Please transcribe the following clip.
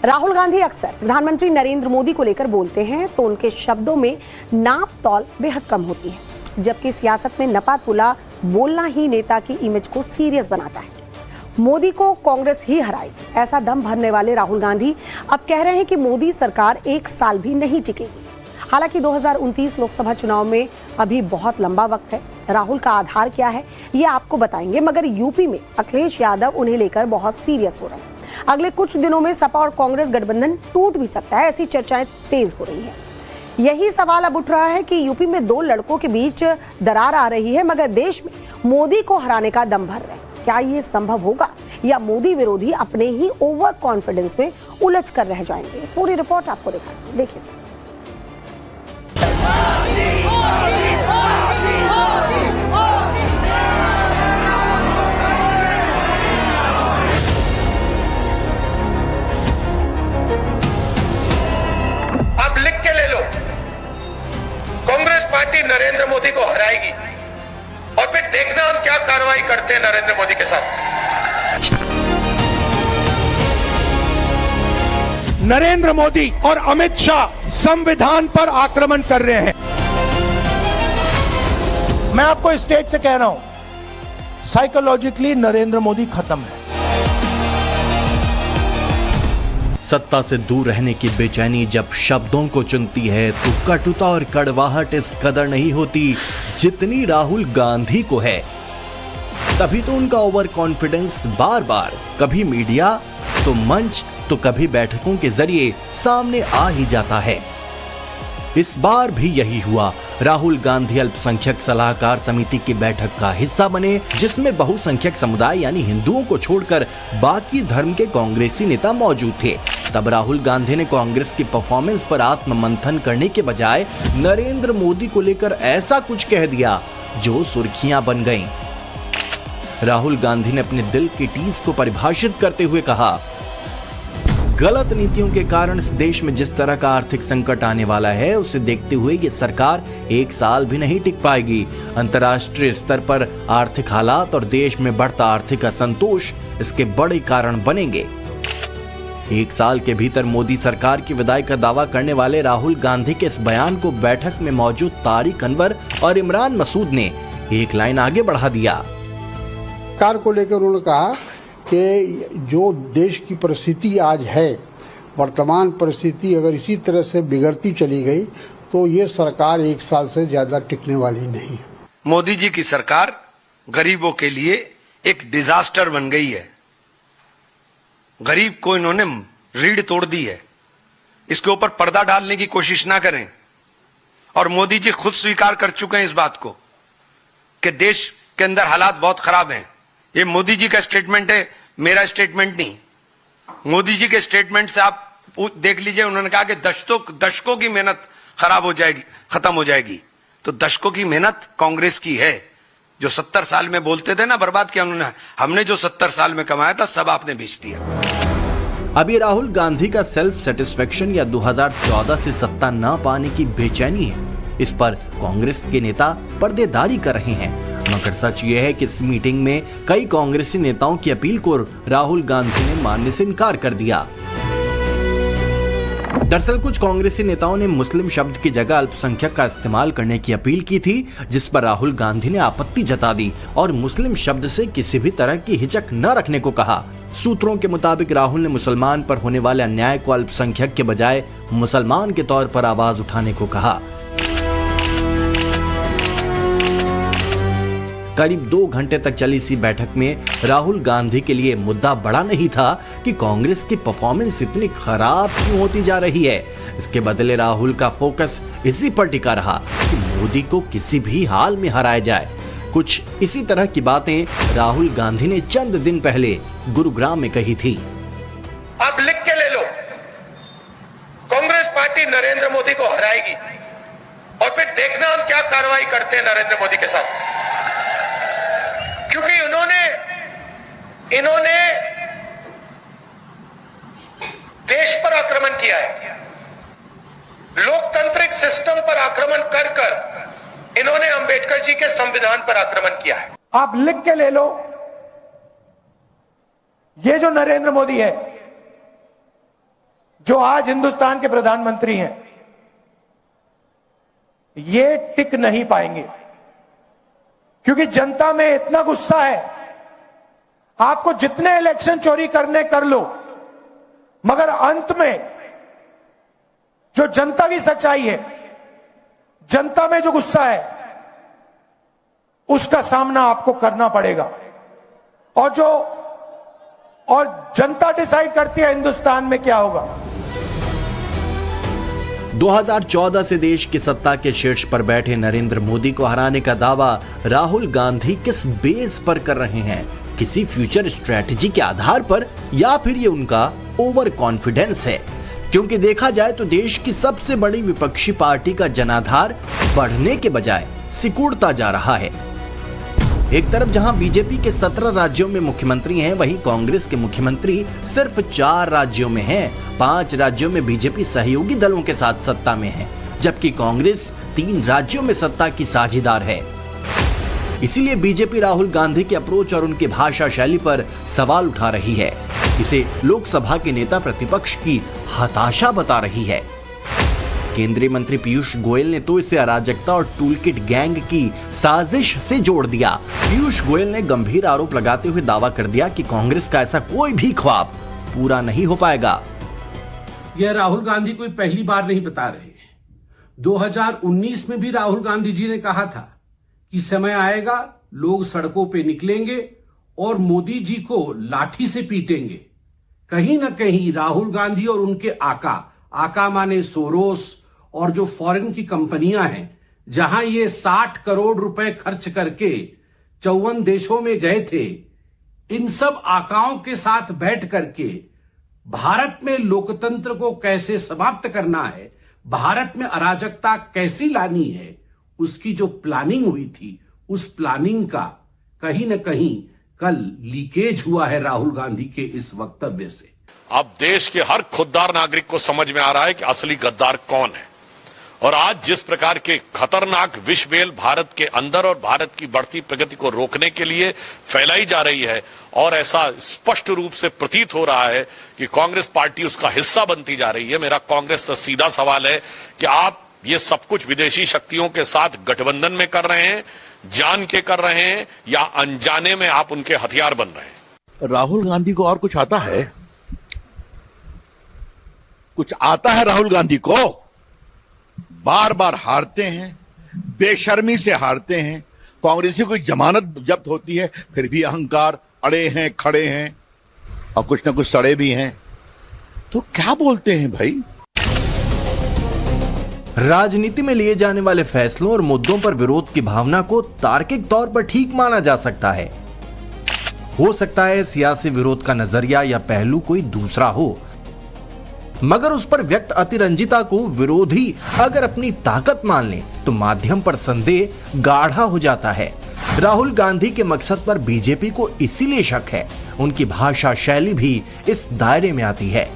राहुल गांधी अक्सर प्रधानमंत्री नरेंद्र मोदी को लेकर बोलते हैं तो उनके शब्दों में नाप तौल बेहद कम होती है, जबकि सियासत में नपातुला बोलना ही नेता की इमेज को सीरियस बनाता है। मोदी को कांग्रेस ही हराएगी, ऐसा दम भरने वाले राहुल गांधी अब कह रहे हैं कि मोदी सरकार 1 साल भी नहीं टिकेगी। हालांकि 2029 लोकसभा चुनाव में अभी बहुत लंबा वक्त है। राहुल का आधार क्या है ये आपको बताएंगे, मगर यूपी में अखिलेश यादव उन्हें लेकर बहुत सीरियस हो रहे हैं। अगले कुछ दिनों में सपा और कांग्रेस गठबंधन टूट भी सकता है, ऐसी चर्चाएं तेज हो रही हैं। यही सवाल अब उठ रहा है कि यूपी में 2 लड़कों के बीच दरार आ रही है, मगर देश में मोदी को हराने का दम भर रहे हैं। क्या ये संभव होगा या मोदी विरोधी अपने ही ओवर कॉन्फिडेंस में उलझ कर रह जाएंगे? पूरी रिपोर्ट आपको दिखाते हैं, देखिए। आप लिख के ले लो, कांग्रेस पार्टी नरेंद्र मोदी को हराएगी और फिर देखना हम क्या कार्रवाई करते हैं नरेंद्र मोदी के साथ। नरेंद्र मोदी और अमित शाह संविधान पर आक्रमण कर रहे हैं। मैं आपको स्टेज से कह रहा हूं, साइकोलॉजिकली नरेंद्र मोदी खत्म है। सत्ता से दूर रहने की बेचैनी जब शब्दों को चुनती है तो कटुता और कड़वाहट इस कदर नहीं होती जितनी राहुल गांधी को है। तभी तो उनका ओवर कॉन्फिडेंस बार बार कभी मीडिया तो मंच तो कभी बैठकों के जरिए सामने आ ही जाता है। इस बार भी यही हुआ। राहुल गांधी अल्पसंख्यक सलाहकार समिति की बैठक का हिस्सा बने, जिसमें बहुसंख्यक समुदाय यानी हिंदुओं को छोड़कर बाकी धर्म के कांग्रेसी नेता मौजूद थे। तब राहुल गांधी ने कांग्रेस की परफॉर्मेंस पर आत्ममंथन करने के बजाय नरेंद्र मोदी को लेकर ऐसा कुछ कह दिया जो सुर्खियां बन गईं। राहुल गांधी ने अपने दिल की टीस को परिभाषित करते हुए कहा, गलत नीतियों के कारण इस देश में जिस तरह का आर्थिक संकट आने वाला है उसे देखते हुए ये सरकार 1 साल भी नहीं टिक पाएगी। अंतर्राष्ट्रीय स्तर पर आर्थिक हालात और देश में बढ़ता आर्थिक असंतोष इसके बड़े कारण बनेंगे। 1 साल के भीतर मोदी सरकार की विदाई का दावा करने वाले राहुल गांधी के इस बयान को बैठक में मौजूद तारिक अनवर और इमरान मसूद ने एक लाइन आगे बढ़ा दिया। सरकार को लेकर उन्होंने कहा कि जो देश की परिस्थिति आज है, वर्तमान परिस्थिति अगर इसी तरह से बिगड़ती चली गई तो ये सरकार 1 साल से ज्यादा टिकने वाली नहीं है। मोदी जी की सरकार गरीबों के लिए एक डिजास्टर बन गई है। गरीब को इन्होंने रीढ़ तोड़ दी है। इसके ऊपर पर्दा डालने की कोशिश ना करें। और मोदी जी खुद स्वीकार कर चुके हैं इस बात को कि देश के अंदर हालात बहुत खराब हैं। ये मोदी जी का स्टेटमेंट है, मेरा स्टेटमेंट नहीं। मोदी जी के स्टेटमेंट से आप देख लीजिए, उन्होंने कहा कि दशकों की मेहनत खराब हो जाएगी, खत्म हो जाएगी। तो दशकों की मेहनत कांग्रेस की है। जो 70 साल में बोलते थे ना बर्बाद किया उन्होंने, हमने जो 70 साल में कमाया था सब आपने बेच दिया। अभी राहुल गांधी का सेल्फ सेटिस्फेक्शन या 2014 से सत्ता न पाने की बेचैनी है, इस पर कांग्रेस के नेता पर्देदारी कर रहे हैं। मगर सच यह है कि इस मीटिंग में कई कांग्रेसी नेताओं की अपील को राहुल गांधी ने मानने से इनकार कर दिया। दरअसल कुछ कांग्रेसी नेताओं ने मुस्लिम शब्द की जगह अल्पसंख्यक का इस्तेमाल करने की अपील की थी, जिस पर राहुल गांधी ने आपत्ति जता दी और मुस्लिम शब्द से किसी भी तरह की हिचक न रखने को कहा। सूत्रों के मुताबिक राहुल ने मुसलमान पर होने वाले अन्याय को अल्पसंख्यक के बजाय मुसलमान के तौर पर आवाज उठाने को कहा। करीब 2 घंटे तक चली इसी बैठक में राहुल गांधी के लिए मुद्दा बड़ा नहीं था कि कांग्रेस की परफॉर्मेंस इतनी खराब क्यों होती जा रही है। इसके बदले राहुल का फोकस इसी पर टिका रहा कि मोदी को किसी भी हाल में हराया जाए। कुछ इसी तरह की बातें राहुल गांधी ने चंद दिन पहले गुरुग्राम में कही थी। आप लिख के ले लो, कांग्रेस पार्टी नरेंद्र मोदी को हराएगी और फिर देखना हम क्या कार्रवाई करते हैं नरेंद्र मोदी के साथ। क्योंकि इन्होंने देश पर आक्रमण किया है, लोकतांत्रिक सिस्टम पर आक्रमण कर कर इन्होंने अंबेडकर जी के संविधान पर आक्रमण किया है। आप लिख के ले लो, ये जो नरेंद्र मोदी है जो आज हिंदुस्तान के प्रधानमंत्री हैं, ये टिक नहीं पाएंगे, क्योंकि जनता में इतना गुस्सा है। आपको जितने इलेक्शन चोरी करने कर लो, मगर अंत में जो जनता की सच्चाई है, जनता में जो गुस्सा है, उसका सामना आपको करना पड़ेगा। और जनता डिसाइड करती है हिंदुस्तान में क्या होगा। 2014 से देश की सत्ता के शीर्ष पर बैठे नरेंद्र मोदी को हराने का दावा राहुल गांधी किस बेस पर कर रहे हैं? किसी फ्यूचर स्ट्रेटजी के आधार पर, या फिर ये उनका ओवर कॉन्फिडेंस है? क्योंकि देखा जाए तो देश की सबसे बड़ी विपक्षी पार्टी का जनाधार बढ़ने के बजाय सिकुड़ता जा रहा है। एक तरफ जहां बीजेपी के 17 राज्यों में मुख्यमंत्री हैं, वहीं कांग्रेस के मुख्यमंत्री सिर्फ 4 राज्यों में हैं। 5 राज्यों में बीजेपी सहयोगी दलों के साथ सत्ता में है, जबकि कांग्रेस 3 राज्यों में सत्ता की साझीदार है। इसीलिए बीजेपी राहुल गांधी के अप्रोच और उनकी भाषा शैली पर सवाल उठा रही है। इसे लोकसभा के नेता प्रतिपक्ष की हताशा बता रही है। केंद्रीय मंत्री पीयूष गोयल ने तो इसे अराजकता और टूलकिट गैंग की साजिश से जोड़ दिया। पीयूष गोयल ने गंभीर आरोप लगाते हुए दावा कर दिया कि कांग्रेस का ऐसा कोई भी ख्वाब पूरा नहीं हो पाएगा। यह राहुल गांधी कोई पहली बार नहीं बता रहे हैं। 2019 में भी राहुल गांधी जी ने कहा था कि समय आएगा, लोग सड़कों पे निकलेंगे और मोदी जी को लाठी से पीटेंगे। कहीं ना कहीं राहुल गांधी और उनके आका माने सोरोस और जो फॉरेन की कंपनियां हैं, जहां ये 60 करोड़ रुपए खर्च करके 54 देशों में गए थे, इन सब आकाओं के साथ बैठ करके भारत में लोकतंत्र को कैसे समाप्त करना है, भारत में अराजकता कैसी लानी है, उसकी जो प्लानिंग हुई थी, उस प्लानिंग का कहीं ना कहीं कल लीकेज हुआ है राहुल गांधी के इस वक्तव्य से। अब देश के हर खुददार नागरिक को समझ में आ रहा है कि असली गद्दार कौन है। और आज जिस प्रकार के खतरनाक विषबेल भारत के अंदर और भारत की बढ़ती प्रगति को रोकने के लिए फैलाई जा रही है, और ऐसा स्पष्ट रूप से प्रतीत हो रहा है कि कांग्रेस पार्टी उसका हिस्सा बनती जा रही है। मेरा कांग्रेस से सीधा सवाल है कि आप ये सब कुछ विदेशी शक्तियों के साथ गठबंधन में कर रहे हैं, जान के कर रहे हैं, या अनजाने में आप उनके हथियार बन रहे हैं? राहुल गांधी को और कुछ आता है? कुछ आता है राहुल गांधी को? बार बार हारते हैं, बेशर्मी से हारते हैं। कांग्रेस की कोई जमानत जब्त होती है, फिर भी अहंकार, अड़े हैं, खड़े हैं, और कुछ ना कुछ सड़े भी हैं। तो क्या बोलते हैं भाई? राजनीति में लिए जाने वाले फैसलों और मुद्दों पर विरोध की भावना को तार्किक तौर पर ठीक माना जा सकता है। हो सकता है सियासी विरोध का नजरिया या पहलू कोई दूसरा हो, मगर उस पर व्यक्त अतिरंजिता को विरोधी अगर अपनी ताकत मान ले तो माध्यम पर संदेह गाढ़ा हो जाता है। राहुल गांधी के मकसद पर बीजेपी को इसीलिए शक है, उनकी भाषा शैली भी इस दायरे में आती है।